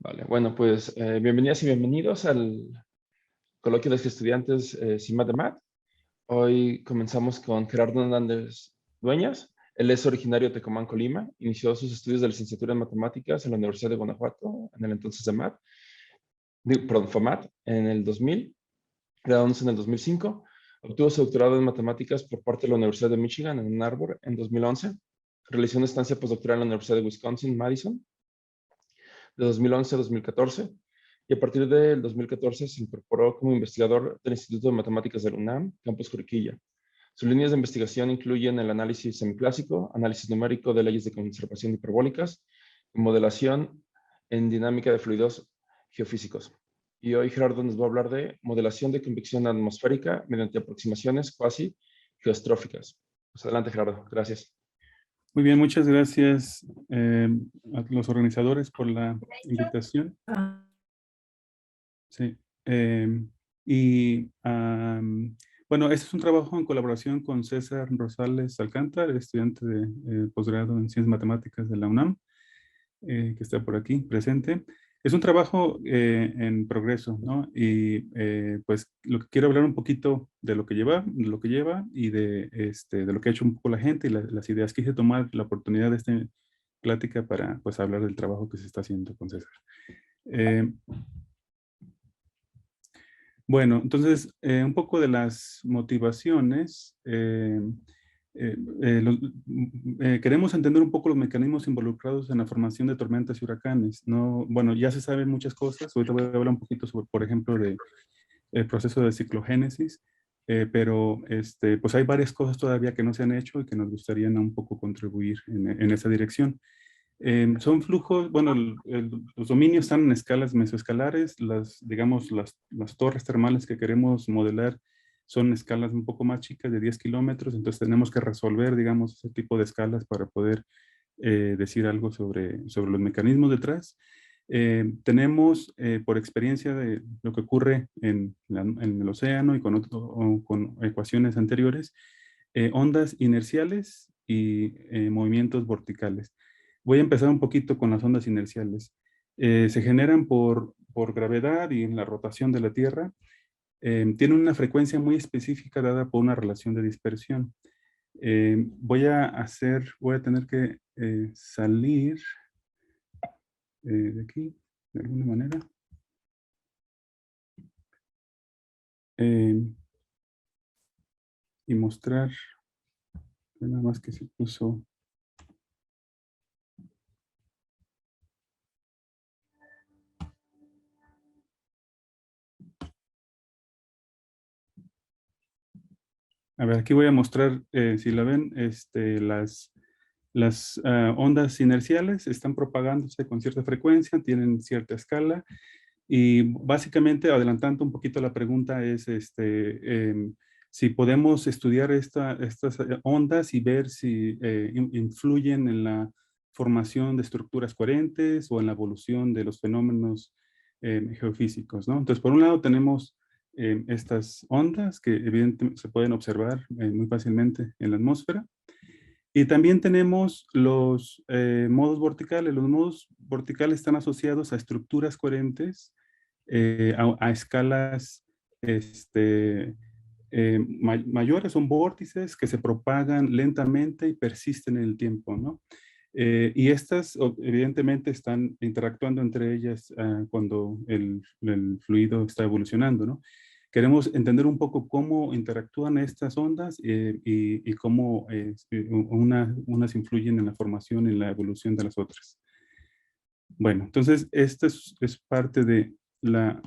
Vale, bueno, pues bienvenidas y bienvenidos al coloquio de los estudiantes sin Matemat. Hoy comenzamos con Gerardo Hernández Dueñas. Él es originario de Tecomán, Colima. Inició sus estudios de licenciatura en matemáticas en la Universidad de Guanajuato, en el entonces de perdón, FAMAT, en el 2000, graduándose en el 2005. Obtuvo su doctorado en matemáticas por parte de la Universidad de Michigan, en Ann Arbor, en 2011. Realizó una estancia postdoctoral en la Universidad de Wisconsin, Madison, de 2011 a 2014, y a partir del 2014 se incorporó como investigador del Instituto de Matemáticas del UNAM, Campus Juriquilla. Sus líneas de investigación incluyen el análisis semiclásico, análisis numérico de leyes de conservación hiperbólicas y modelación en dinámica de fluidos geofísicos. Y hoy Gerardo nos va a hablar de modelación de convección atmosférica mediante aproximaciones cuasi geostróficas. Pues adelante, Gerardo. Gracias. Muy bien, muchas gracias a los organizadores por la invitación. Sí. Bueno, este es un trabajo en colaboración con César Rosales Alcántar, estudiante de posgrado en Ciencias Matemáticas de la UNAM, que está por aquí presente. Es un trabajo en progreso, ¿no? Y pues lo que quiero hablar un poquito de lo que lleva y de lo que ha hecho un poco la gente y las ideas. Quise tomar la oportunidad de esta plática para pues hablar del trabajo que se está haciendo con César. Bueno, entonces un poco de las motivaciones. Queremos entender un poco los mecanismos involucrados en la formación de tormentas y huracanes. No, bueno, ya se saben muchas cosas. Ahorita voy a hablar un poquito sobre, por ejemplo, el proceso de ciclogénesis, pero pues hay varias cosas todavía que no se han hecho y que nos gustaría un poco contribuir en esa dirección. Son flujos, bueno, los dominios están en escalas mesoescalares, digamos, las torres termales que queremos modelar son escalas un poco más chicas de 10 kilómetros, entonces tenemos que resolver, digamos, ese tipo de escalas para poder decir algo sobre los mecanismos detrás. Tenemos, por experiencia de lo que ocurre en el océano y con ecuaciones anteriores, ondas inerciales y movimientos verticales. Voy a empezar un poquito con las ondas inerciales. Se generan por gravedad y en la rotación de la Tierra. Tienen una frecuencia muy específica dada por una relación de dispersión. Voy a tener que salir de aquí, de alguna manera. Y mostrar, nada más que se puso. A ver, aquí voy a mostrar, si la ven, las ondas inerciales están propagándose con cierta frecuencia, tienen cierta escala, y básicamente, adelantando un poquito la pregunta, es si podemos estudiar estas ondas y ver si influyen en la formación de estructuras coherentes o en la evolución de los fenómenos geofísicos, ¿no? Entonces, por un lado tenemos estas ondas que evidentemente se pueden observar muy fácilmente en la atmósfera. Y también tenemos los modos verticales. Los modos verticales están asociados a estructuras coherentes, a escalas mayores, son vórtices que se propagan lentamente y persisten en el tiempo, ¿no? Y estas evidentemente están interactuando entre ellas cuando el fluido está evolucionando, ¿no? Queremos entender un poco cómo interactúan estas ondas y cómo unas influyen en la formación y en la evolución de las otras. Bueno, entonces esta es parte de la,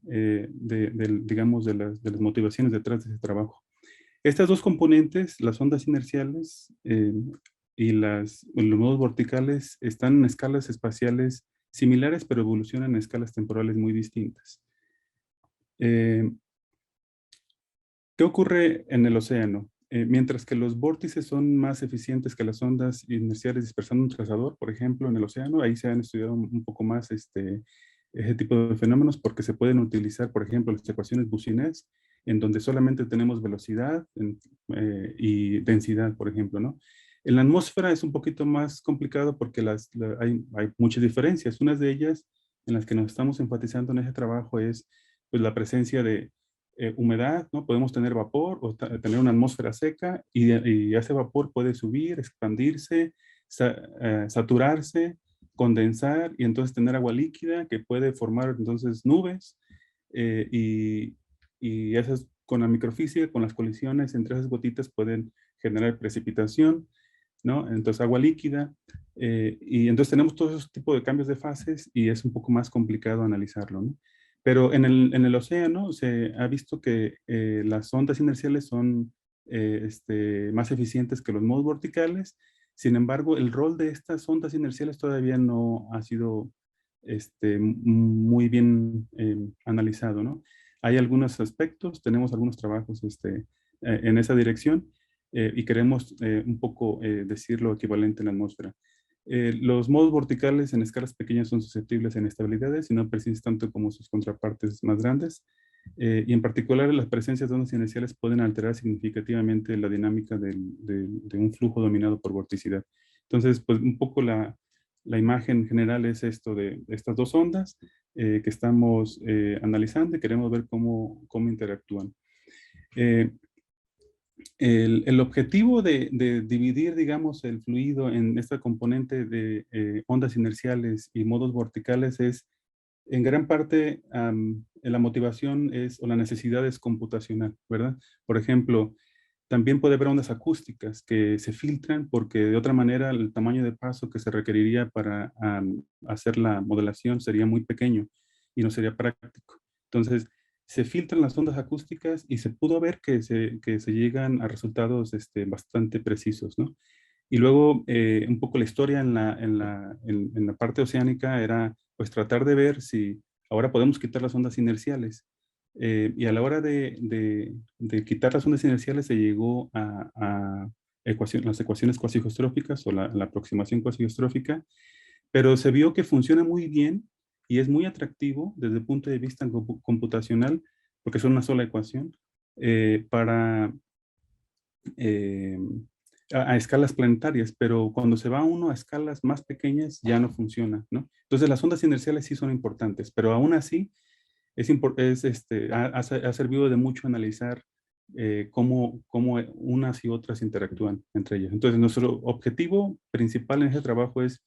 digamos, de las motivaciones detrás de ese trabajo. Estas dos componentes, las ondas inerciales y los modos verticales, están en escalas espaciales similares, pero evolucionan en escalas temporales muy distintas. ¿Qué ocurre en el océano? Mientras que los vórtices son más eficientes que las ondas inerciales dispersando un trazador, por ejemplo, en el océano, ahí se han estudiado un poco más ese tipo de fenómenos porque se pueden utilizar, por ejemplo, las ecuaciones Boussinesq, en donde solamente tenemos velocidad y densidad, por ejemplo, ¿no? En la atmósfera es un poquito más complicado porque hay muchas diferencias. Una de ellas en las que nos estamos enfatizando en ese trabajo es pues, la presencia de humedad, ¿no? Podemos tener vapor o tener una atmósfera seca y ese vapor puede subir, expandirse, saturarse, condensar y entonces tener agua líquida que puede formar entonces nubes y esas con la microfísica, con las colisiones entre esas gotitas pueden generar precipitación, ¿no? Entonces agua líquida y entonces tenemos todos esos tipos de cambios de fases y es un poco más complicado analizarlo, ¿no? Pero en el océano se ha visto que las ondas inerciales son más eficientes que los modos verticales. Sin embargo, el rol de estas ondas inerciales todavía no ha sido muy bien analizado, ¿no? Hay algunos aspectos, tenemos algunos trabajos en esa dirección y queremos un poco decir lo equivalente en la atmósfera. Los modos verticales en escalas pequeñas son susceptibles a inestabilidades y no persisten tanto como sus contrapartes más grandes. Y en particular, las presencias de ondas inerciales pueden alterar significativamente la dinámica de un flujo dominado por vorticidad. Entonces, pues un poco la imagen general es esto de estas dos ondas que estamos analizando y queremos ver cómo interactúan. El objetivo de dividir, digamos, el fluido en esta componente de ondas inerciales y modos verticales es, en gran parte, la motivación es, o la necesidad es computacional, ¿verdad? Por ejemplo, también puede haber ondas acústicas que se filtran porque de otra manera el tamaño de paso que se requeriría para hacer la modelación sería muy pequeño y no sería práctico. Entonces, se filtran las ondas acústicas y se pudo ver que se llegan a resultados bastante precisos, ¿no? Y luego, un poco la historia en la parte oceánica era pues tratar de ver si ahora podemos quitar las ondas inerciales. Y a la hora de quitar las ondas inerciales se llegó a las ecuaciones cuasigeostróficas o la aproximación cuasigeostrófica, pero se vio que funciona muy bien y es muy atractivo desde el punto de vista computacional, porque es una sola ecuación, para eh, a escalas planetarias, pero cuando se va uno a escalas más pequeñas ya no funciona, ¿no? Entonces las ondas inerciales sí son importantes, pero aún así ha servido de mucho analizar cómo unas y otras interactúan entre ellas. Entonces nuestro objetivo principal en ese trabajo es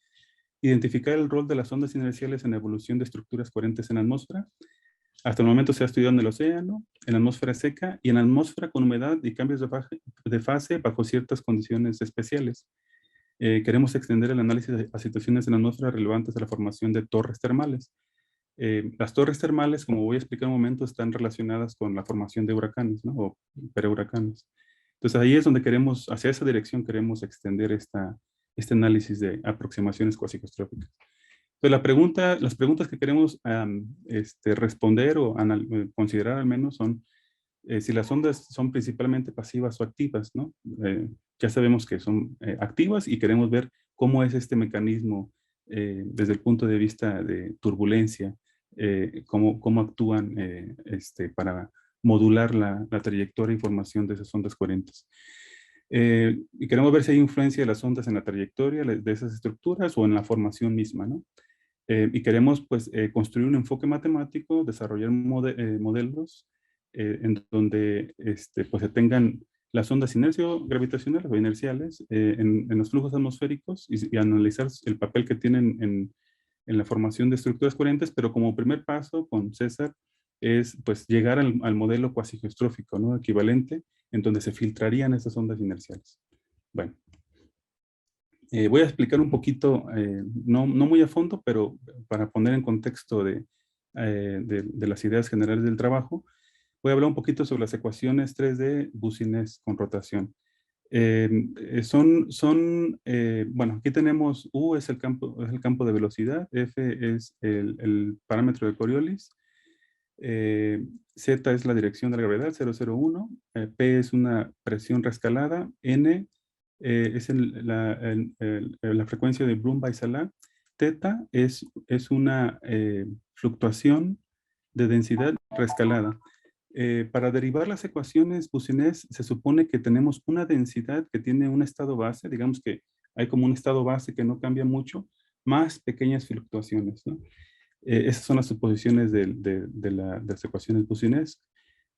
identificar el rol de las ondas inerciales en la evolución de estructuras coherentes en la atmósfera. Hasta el momento se ha estudiado en el océano, en la atmósfera seca y en la atmósfera con humedad y cambios de fase bajo ciertas condiciones especiales. Queremos extender el análisis a situaciones en la atmósfera relevantes a la formación de torres termales. Las torres termales, como voy a explicar en un momento, están relacionadas con la formación de huracanes, ¿no? O perehuracanes. Entonces ahí es donde queremos, hacia esa dirección queremos extender este análisis de aproximaciones cuasicostróficas. Entonces las preguntas que queremos responder o considerar al menos son si las ondas son principalmente pasivas o activas, ¿no? Ya sabemos que son activas y queremos ver cómo es este mecanismo desde el punto de vista de turbulencia, cómo actúan para modular la trayectoria y formación de esas ondas coherentes. Y queremos ver si hay influencia de las ondas en la trayectoria de esas estructuras o en la formación misma, ¿no? Y queremos pues construir un enfoque matemático, desarrollar modelos en donde pues se tengan las ondas inercio-gravitacionales o inerciales en los flujos atmosféricos y analizar el papel que tienen en la formación de estructuras coherentes, pero como primer paso con César es pues llegar al modelo cuasigeostrófico, ¿no? Equivalente, en donde se filtrarían esas ondas inerciales. Bueno. Voy a explicar un poquito, no muy a fondo, pero para poner en contexto de las ideas generales del trabajo, voy a hablar un poquito sobre las ecuaciones 3D Boussinesq con rotación. Bueno, aquí tenemos U es el campo de velocidad, F es el parámetro de Coriolis, Z es la dirección de la gravedad, 0,01, P es una presión reescalada, N es la frecuencia de Bloom-Weiss-Salak, teta es una fluctuación de densidad reescalada. Para derivar las ecuaciones Boussinesq se supone que tenemos una densidad que tiene un estado base, digamos que hay como un estado base que no cambia mucho, más pequeñas fluctuaciones, ¿no? Esas son las suposiciones de las ecuaciones Boussinesq.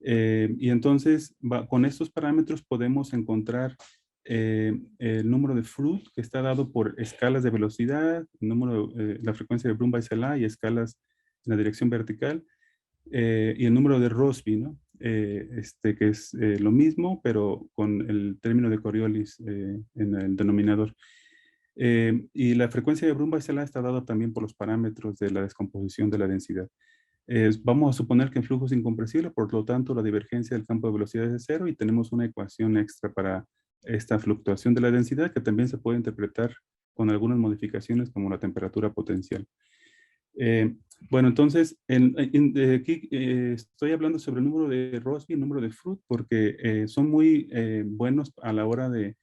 Y entonces, con estos parámetros podemos encontrar el número de Froude que está dado por escalas de velocidad, la frecuencia de Brumm-Väisälä y escalas en la dirección vertical, y el número de Rossby, ¿no? Que es lo mismo, pero con el término de Coriolis en el denominador. Y la frecuencia de Brumm-Väisälä está dada también por los parámetros de la descomposición de la densidad. Vamos a suponer que el flujo es incompresible, por lo tanto la divergencia del campo de velocidad es de cero y tenemos una ecuación extra para esta fluctuación de la densidad que también se puede interpretar con algunas modificaciones como la temperatura potencial. Bueno, entonces, aquí estoy hablando sobre el número de Rossby y el número de Froude porque son muy buenos a la hora de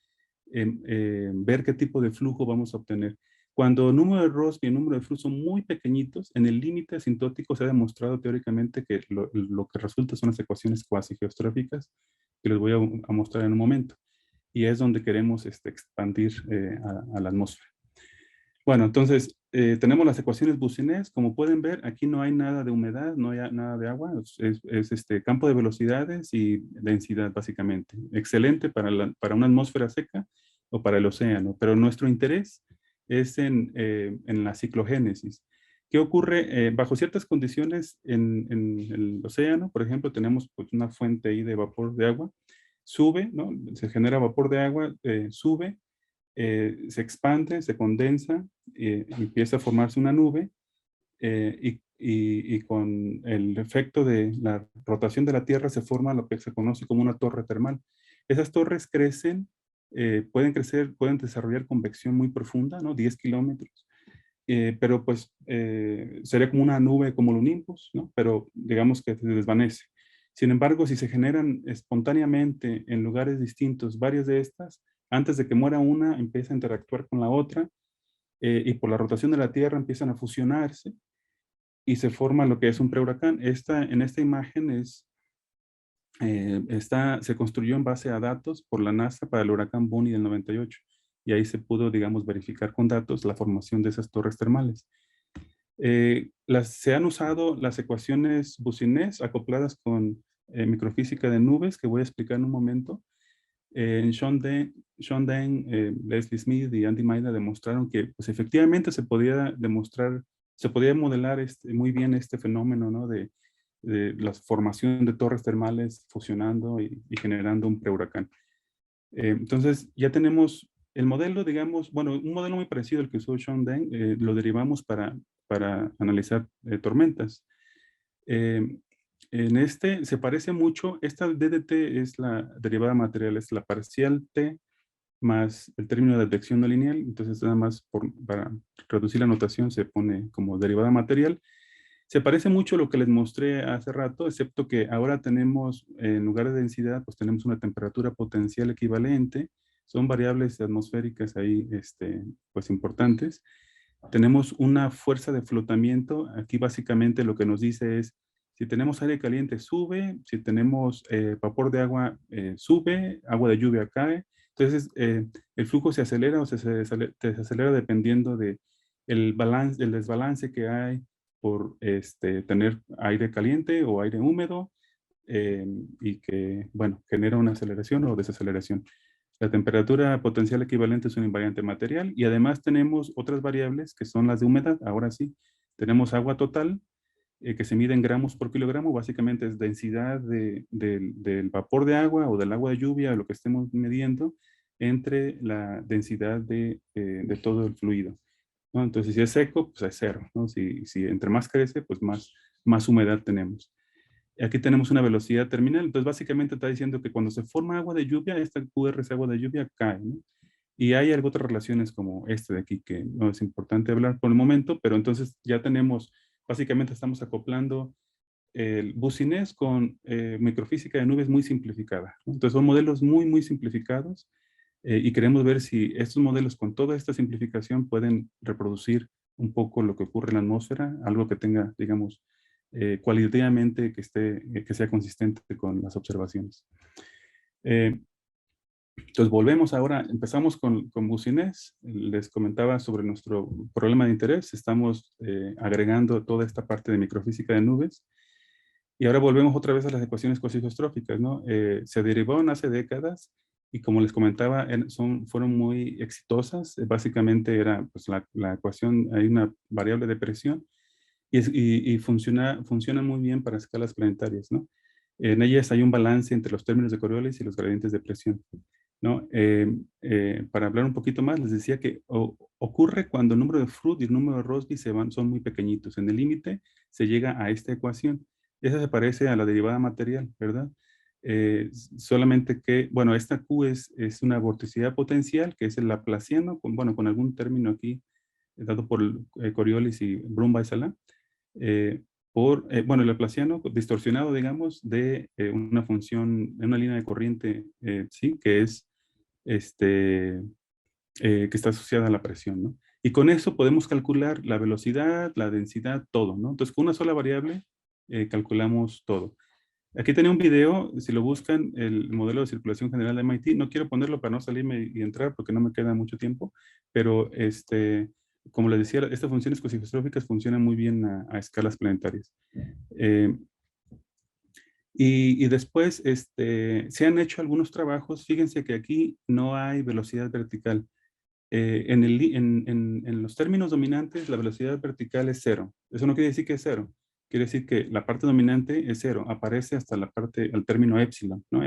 ver qué tipo de flujo vamos a obtener. Cuando el número de Rossby y el número de Froude son muy pequeñitos, en el límite asintótico se ha demostrado teóricamente que lo que resulta son las ecuaciones cuasi geostróficas que les voy a mostrar en un momento. Y es donde queremos expandir a la atmósfera. Bueno, entonces tenemos las ecuaciones Boussinesq. Como pueden ver, aquí no hay nada de humedad, no hay nada de agua. Es campo de velocidades y densidad, básicamente. Excelente para una atmósfera seca o para el océano. Pero nuestro interés es en la ciclogénesis. ¿Qué ocurre? Bajo ciertas condiciones en el océano, por ejemplo, tenemos pues, una fuente ahí de vapor de agua. Sube, ¿no? Se genera vapor de agua, sube, se expande, se condensa, empieza a formarse una nube y con el efecto de la rotación de la Tierra se forma lo que se conoce como una torre termal. Esas torres crecen, pueden crecer, pueden desarrollar convección muy profunda, ¿no? 10 kilómetros. Pero pues sería como una nube como los nimbus, ¿no? Pero digamos que se desvanece. Sin embargo, si se generan espontáneamente en lugares distintos varias de estas, antes de que muera una, empieza a interactuar con la otra y por la rotación de la Tierra empiezan a fusionarse y se forma lo que es un prehuracán. En esta imagen se construyó en base a datos por la NASA para el huracán Bonnie del 98 y ahí se pudo, digamos, verificar con datos la formación de esas torres termales. Se han usado las ecuaciones Boussinesq acopladas con microfísica de nubes, que voy a explicar en un momento. Sean Deng, Leslie Smith y Andy Maida demostraron que pues, efectivamente se podía modelar muy bien este fenómeno, ¿no? de la formación de torres termales fusionando y generando un prehuracán. Entonces ya tenemos el modelo, digamos, bueno, un modelo muy parecido al que usó Sean Deng, lo derivamos para analizar tormentas. En se parece mucho, esta DDT es la derivada material, es la parcial T más el término de detección no lineal, entonces nada más para reducir la notación se pone como derivada material. Se parece mucho a lo que les mostré hace rato, excepto que ahora tenemos, en lugar de densidad, pues tenemos una temperatura potencial equivalente, son variables atmosféricas ahí, pues importantes. Tenemos una fuerza de flotamiento, aquí básicamente lo que nos dice es, si tenemos aire caliente sube, si tenemos vapor de agua sube, agua de lluvia cae. Entonces el flujo se acelera o se desacelera dependiendo de el desbalance que hay por tener aire caliente o aire húmedo y que, bueno, genera una aceleración o desaceleración. La temperatura potencial equivalente es una invariante material y además tenemos otras variables que son las de humedad. Ahora sí, tenemos agua total que se mide en gramos por kilogramo, básicamente es densidad del vapor de agua o del agua de lluvia, lo que estemos midiendo, entre la densidad de todo el fluido, ¿no? Entonces, si es seco, pues es cero, ¿no? Si entre más crece, pues más humedad tenemos. Aquí tenemos una velocidad terminal, entonces básicamente está diciendo que cuando se forma agua de lluvia, esta QRS agua de lluvia cae, ¿no? Y hay algo otras relaciones como este de aquí que no es importante hablar por el momento, pero entonces ya tenemos, básicamente estamos acoplando el Boussinesq con microfísica de nubes muy simplificada, ¿no? Entonces son modelos muy simplificados y queremos ver si estos modelos con toda esta simplificación pueden reproducir un poco lo que ocurre en la atmósfera, algo que tenga, digamos, cualitativamente que sea consistente con las observaciones. Entonces volvemos ahora, empezamos con Bucinés, les comentaba sobre nuestro problema de interés, estamos agregando toda esta parte de microfísica de nubes, y ahora volvemos otra vez a las ecuaciones coisóstroficas, ¿no? Se derivaron hace décadas, y como les comentaba, fueron muy exitosas. Básicamente era pues, la ecuación, hay una variable de presión, y funcionan muy bien para escalas planetarias, ¿no? En ellas hay un balance entre los términos de Coriolis y los gradientes de presión, ¿no? Para hablar un poquito más, les decía que ocurre cuando el número de Froude y el número de Rossby son muy pequeñitos. En el límite se llega a esta ecuación. Esa se parece a la derivada material, ¿verdad? Solamente que, bueno, esta Q es una vorticidad potencial, que es el laplaciano, con algún término aquí dado por Coriolis y Brun-Väisälä, bueno, el laplaciano distorsionado, digamos, de una función, de una línea de corriente, sí, que es, que está asociada a la presión, ¿no? Y con eso podemos calcular la velocidad, la densidad, todo, ¿no? Entonces, con una sola variable calculamos todo. Aquí tenía un video, si lo buscan, el modelo de circulación general de MIT. No quiero ponerlo para no salirme y entrar porque no me queda mucho tiempo, pero como les decía, estas funciones coisóstróficas funcionan muy bien a escalas planetarias. Y después se han hecho algunos trabajos. Fíjense que aquí no hay velocidad vertical. En los términos dominantes, la velocidad vertical es cero. Eso no quiere decir que es cero. Quiere decir que la parte dominante es cero. Aparece hasta al término épsilon, ¿no?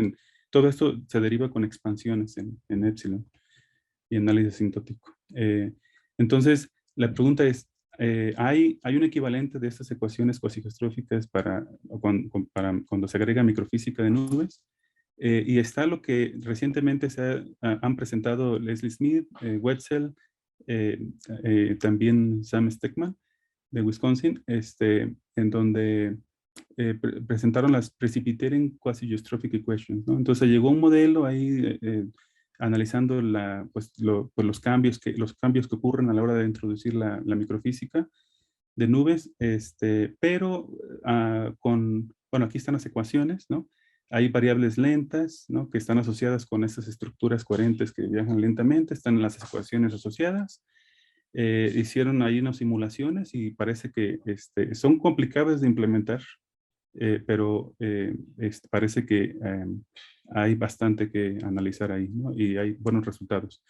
Todo esto se deriva con expansiones en épsilon y análisis asintótico. Entonces, la pregunta es, ¿hay un equivalente de estas ecuaciones coisóstróficas para cuando se agrega microfísica de nubes? Y está lo que recientemente han presentado Leslie Smith, Wetzel, también Sam Steckman de Wisconsin, en donde presentaron las Precipitating Quasi-Geostrophic Equations, ¿no? Entonces llegó un modelo ahí analizando pues los cambios que ocurren a la hora de introducir la microfísica de nubes, pero bueno, aquí están las ecuaciones, ¿no? Hay variables lentas, ¿no? Que están asociadas con estas estructuras coherentes que viajan lentamente, están las ecuaciones asociadas. Hicieron ahí unas simulaciones y parece que son complicadas de implementar, pero parece que hay bastante que analizar ahí, ¿no? Y hay buenos resultados.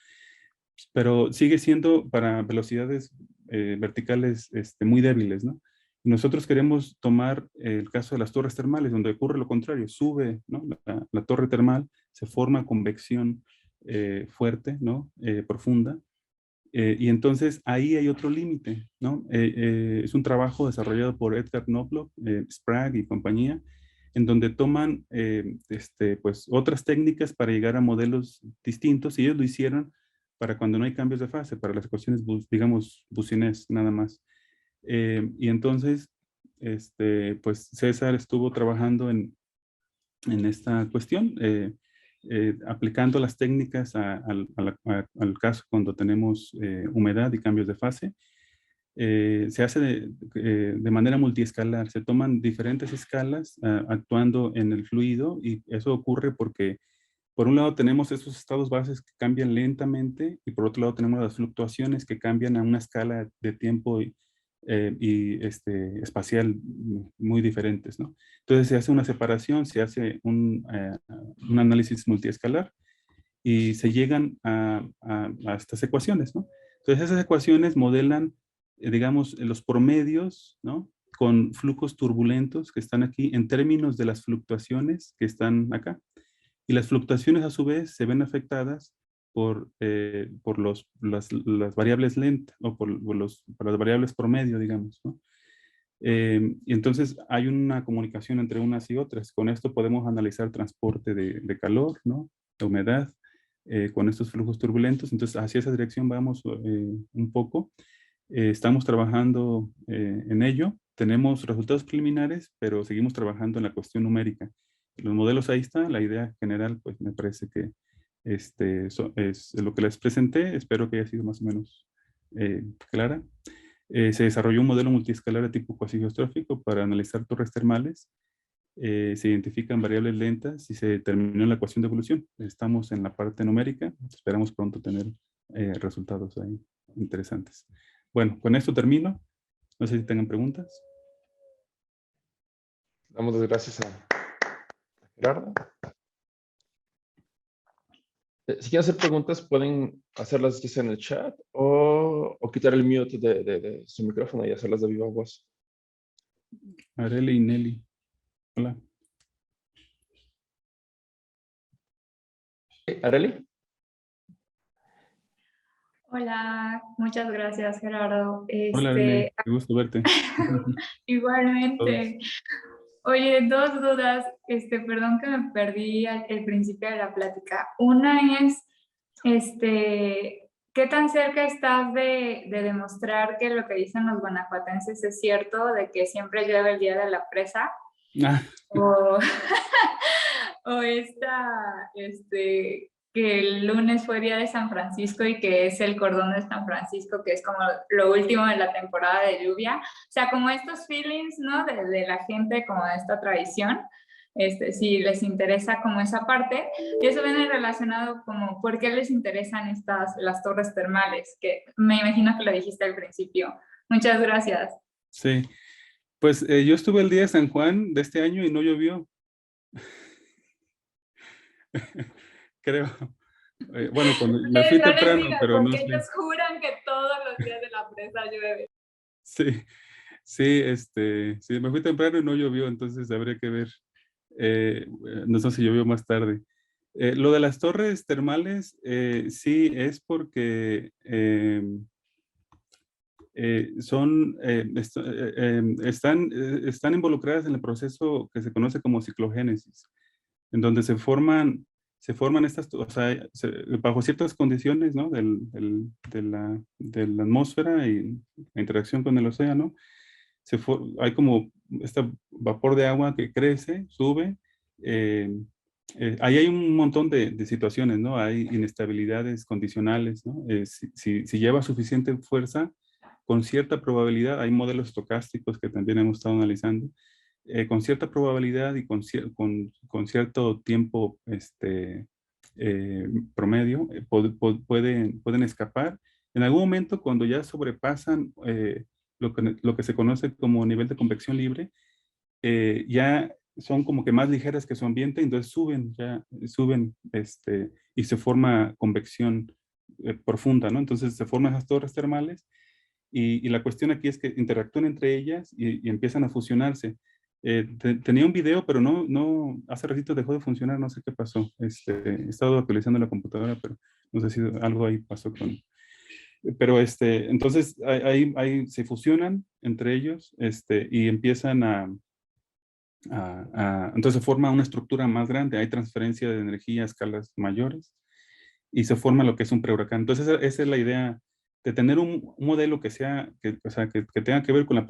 Pero sigue siendo para velocidades verticales muy débiles, ¿no? Nosotros queremos tomar el caso de las torres termales, donde ocurre lo contrario, sube, ¿no? La torre termal, se forma convección fuerte, ¿no? Profunda, y entonces ahí hay otro límite, ¿no? Es un trabajo desarrollado por Edgar Knobloch, Sprague y compañía, en donde toman pues, otras técnicas para llegar a modelos distintos, y ellos lo hicieron para cuando no hay cambios de fase, para las ecuaciones, digamos, Bucinés nada más. Y entonces, pues César estuvo trabajando en esta cuestión, aplicando las técnicas al caso cuando tenemos humedad y cambios de fase. Se hace de manera multiescalar, se toman diferentes escalas actuando en el fluido, y eso ocurre porque por un lado tenemos esos estados bases que cambian lentamente, y por otro lado tenemos las fluctuaciones que cambian a una escala de tiempo y espacial muy diferentes, ¿no? Entonces se hace una separación, se hace un análisis multiescalar, y se llegan a estas ecuaciones, ¿no? Entonces esas ecuaciones modelan, digamos, los promedios, ¿no? Con flujos turbulentos que están aquí en términos de las fluctuaciones que están acá. Y las fluctuaciones a su vez se ven afectadas por las variables lentas, o por las variables promedio, digamos, ¿no? Y entonces hay una comunicación entre unas y otras. Con esto podemos analizar transporte de calor, ¿no? De humedad, con estos flujos turbulentos. Entonces hacia esa dirección vamos un poco. Estamos trabajando en ello. Tenemos resultados preliminares, pero seguimos trabajando en la cuestión numérica. Los modelos ahí están. La idea general, pues me parece que es lo que les presenté. Espero que haya sido más o menos clara. Se desarrolló un modelo multiescalar de tipo cuasigeostrófico para analizar torres termales. Se identifican variables lentas y se determinó la ecuación de evolución. Estamos en la parte numérica. Esperamos pronto tener resultados ahí interesantes. Bueno, con esto termino. No sé si tengan preguntas. Damos las gracias a Gerardo. Si quieren hacer preguntas, pueden hacerlas ya sea en el chat o quitar el mute de su micrófono y hacerlas de viva voz. Areli y Nelly. Hola. Areli. Hola, muchas gracias, Gerardo. Hola, Areli. Qué gusto verte. Igualmente. Oye, dos dudas, perdón que me perdí al principio de la plática. Una es, ¿qué tan cerca estás de demostrar que lo que dicen los guanajuatenses es cierto, de que siempre llueve el día de la presa? Ah, O, o que el lunes fue día de San Francisco y que es el cordón de San Francisco, que es como lo último de la temporada de lluvia. O sea, como estos feelings, ¿no? De la gente, como de esta tradición. Si les interesa como esa parte. Y eso viene relacionado como, ¿por qué les interesan las torres termales? Que me imagino que lo dijiste al principio. Muchas gracias. sí. Pues yo estuve el día de San Juan de este año y no llovió. Creo. Bueno, cuando me fui No les temprano, digas, pero no porque sé. ellos juran que todos los días de la presa llueve. Sí, sí, sí, me fui temprano y no llovió, entonces habría que ver. No sé si llovió más tarde. Lo de las torres termales, sí, es porque están involucradas en el proceso que se conoce como ciclogénesis, en donde se forman estas, o sea, bajo ciertas condiciones, ¿no? De la atmósfera y la interacción con el océano, hay como este vapor de agua que crece, sube. eh, Ahí hay un montón de situaciones, ¿no? Hay inestabilidades condicionales, ¿no? Si lleva suficiente fuerza, con cierta probabilidad, hay modelos estocásticos que también hemos estado analizando, con cierta probabilidad y con cierto tiempo promedio, pueden escapar. En algún momento, cuando ya sobrepasan lo que se conoce como nivel de convección libre, ya son como que más ligeras que su ambiente, entonces suben y se forma convección profunda, ¿no? Entonces se forman esas torres termales y la cuestión aquí es que interactúan entre ellas y empiezan a fusionarse. Tenía un video, pero hace ratito dejó de funcionar, no sé qué pasó. He estado actualizando la computadora, pero no sé si algo ahí pasó con... Pero entonces ahí se fusionan entre ellos y empiezan entonces se forma una estructura más grande, hay transferencia de energía a escalas mayores y se forma lo que es un prehuracán. Entonces esa es la idea de tener un modelo o sea, que tenga que ver con la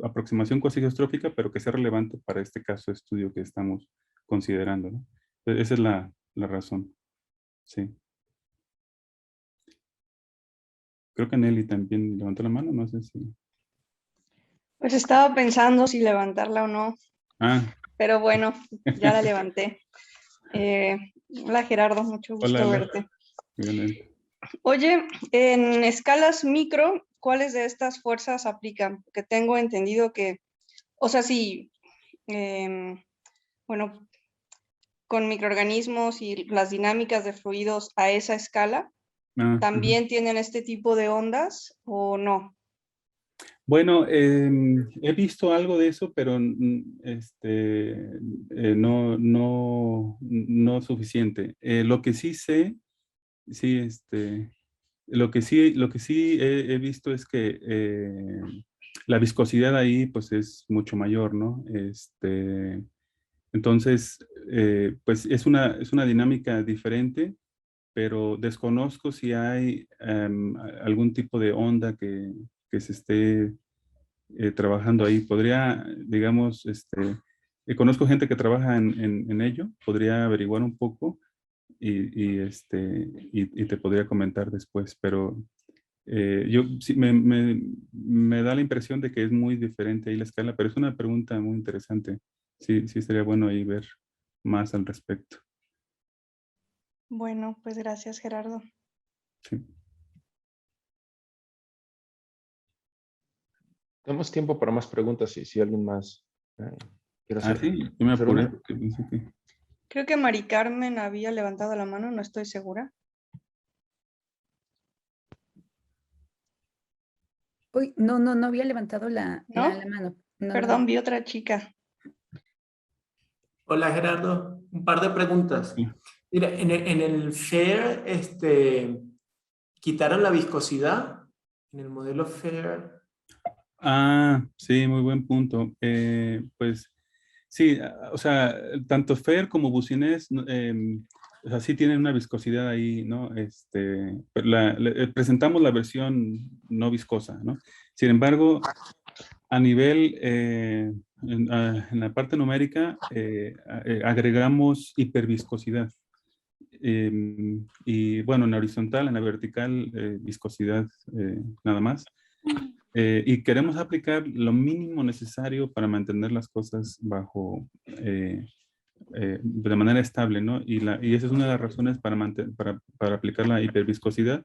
aproximación cuasigeostrófica, pero que sea relevante para este caso de estudio que estamos considerando, ¿no? Esa es la razón. Sí. Creo que Nelly también levantó la mano, no sé si... Pues estaba pensando si levantarla o no, Ah, pero bueno, ya la levanté. Hola Gerardo, mucho hola, gusto hola. verte. Igualmente. Oye, en escalas micro, ¿cuáles de estas fuerzas aplican? Porque tengo entendido que, o sea, sí, bueno, con microorganismos y las dinámicas de fluidos a esa escala, Ah, ujú. ¿también tienen este tipo de ondas o no? Bueno, he visto algo de eso, pero no suficiente. Lo que sí sé, sí, lo que sí he visto es que la viscosidad ahí, pues, es mucho mayor, ¿no? Entonces, pues, es una dinámica diferente, pero desconozco si hay algún tipo de onda que se esté trabajando ahí. Podría, digamos, conozco gente que trabaja en ello, podría averiguar un poco y te podría comentar después, pero Sí, me da la impresión de que es muy diferente ahí la escala, pero es una pregunta muy interesante. Sí, sí estaría bueno ahí ver más al respecto. Bueno, pues gracias, Gerardo. Sí. Tenemos tiempo para más preguntas si alguien más quiere hacer, Sí, yo me hacer apuré una. porque pensé que... Creo que Mari Carmen había levantado la mano, no estoy segura. Uy, no había levantado ¿No? la mano. No, Perdón, no. vi otra chica. Hola Gerardo, un par de preguntas. Sí. Mira, en el FAIR, quitaron la viscosidad. En el modelo FAIR. Sí, muy buen punto. Pues sí, o sea, tanto Fer como Bucinés, o sea, sí tienen una viscosidad ahí, ¿no? Pero presentamos la versión no viscosa, ¿no? Sin embargo, a nivel, en la parte numérica, agregamos hiperviscosidad. Y bueno, en la horizontal, en la vertical, viscosidad nada más. Y queremos aplicar lo mínimo necesario para mantener las cosas bajo, de manera estable, ¿no? Y esa es una de las razones para aplicar la hiperviscosidad,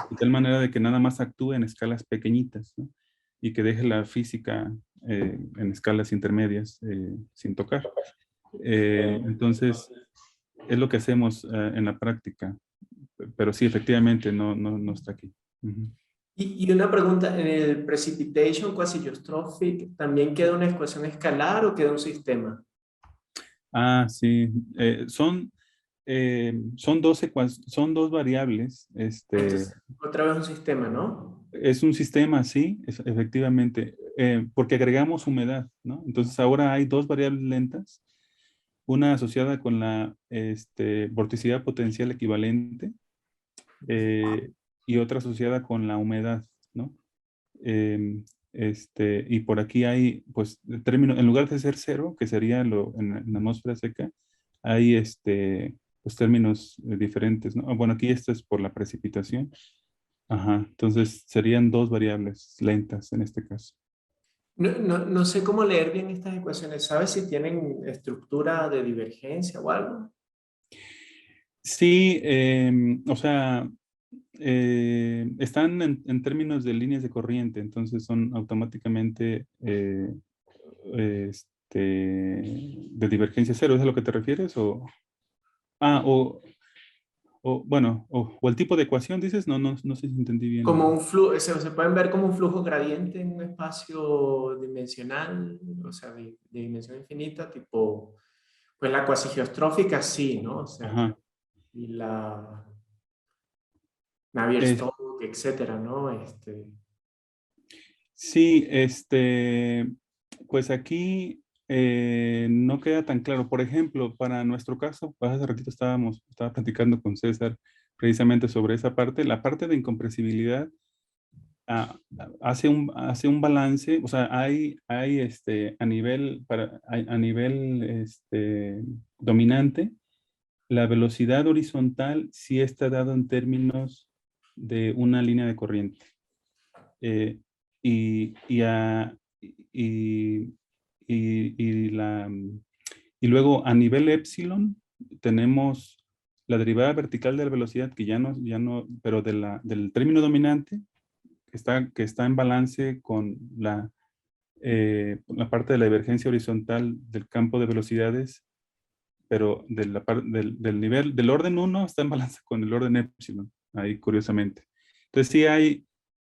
de tal manera de que nada más actúe en escalas pequeñitas, ¿no? Y que deje la física en escalas intermedias sin tocar. Entonces, es lo que hacemos en la práctica, pero sí, efectivamente, no está aquí. Ujú. Y una pregunta, ¿en el precipitation quasi-geostrophic también queda una ecuación escalar o queda un sistema? Sí, son dos variables. Entonces, otra vez un sistema, ¿no? Es un sistema, sí, efectivamente, porque agregamos humedad, ¿no? Entonces ahora hay dos variables lentas, una asociada con la vorticidad potencial equivalente y otra asociada con la humedad, ¿no? Y por aquí hay, pues, término, en lugar de ser cero, que sería en la atmósfera seca, hay pues, términos diferentes, ¿no? Bueno, aquí esto es por la precipitación. Ajá, entonces serían dos variables lentas en este caso. No sé cómo leer bien estas ecuaciones. ¿Sabes si tienen estructura de divergencia o algo? Sí, o sea, están en términos de líneas de corriente, entonces son automáticamente de divergencia cero. ¿Es a lo que te refieres? Bueno, o el tipo de ecuación, dices, no sé si entendí bien. Como un flujo, se pueden ver como un flujo gradiente en un espacio dimensional, o sea, de dimensión infinita, tipo, pues la cuasigeostrófica sí, ¿no? O sea, Ajá. y la Navier-Stokes, etcétera, ¿no? Sí, pues aquí no queda tan claro. Por ejemplo, para nuestro caso, pues hace ratito estaba platicando con César precisamente sobre esa parte. La parte de incompresibilidad hace un balance, o sea, hay a nivel dominante, la velocidad horizontal sí está dado en términos de una línea de corriente. Eh, y, y, a- y- y luego a nivel epsilon tenemos la derivada vertical de la velocidad que ya no, pero del término dominante que está en balance con la parte de la divergencia horizontal del campo de velocidades, pero del nivel, del orden 1 está en balance con el orden epsilon, ahí curiosamente. Entonces sí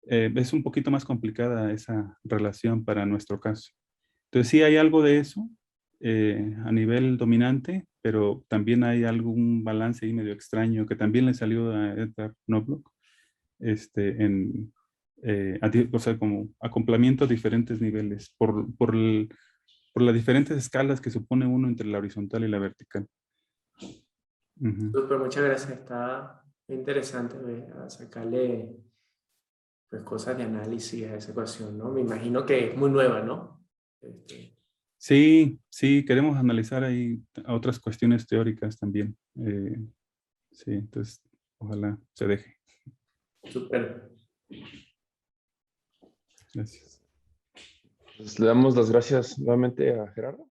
es un poquito más complicada esa relación para nuestro caso. Entonces sí hay algo de eso a nivel dominante, pero también hay algún balance ahí medio extraño que también le salió a Edgar Knobloch, o sea, como acoplamiento a diferentes niveles, por las diferentes escalas que supone uno entre la horizontal y la vertical. Ujú. Súper, muchas gracias. Está interesante sacarle pues, cosas de análisis a esa ecuación, ¿no? Me imagino que es muy nueva, ¿no? Sí, queremos analizar ahí a otras cuestiones teóricas también. Sí, entonces, ojalá se deje. Súper. Gracias. Pues le damos las gracias nuevamente a Gerardo.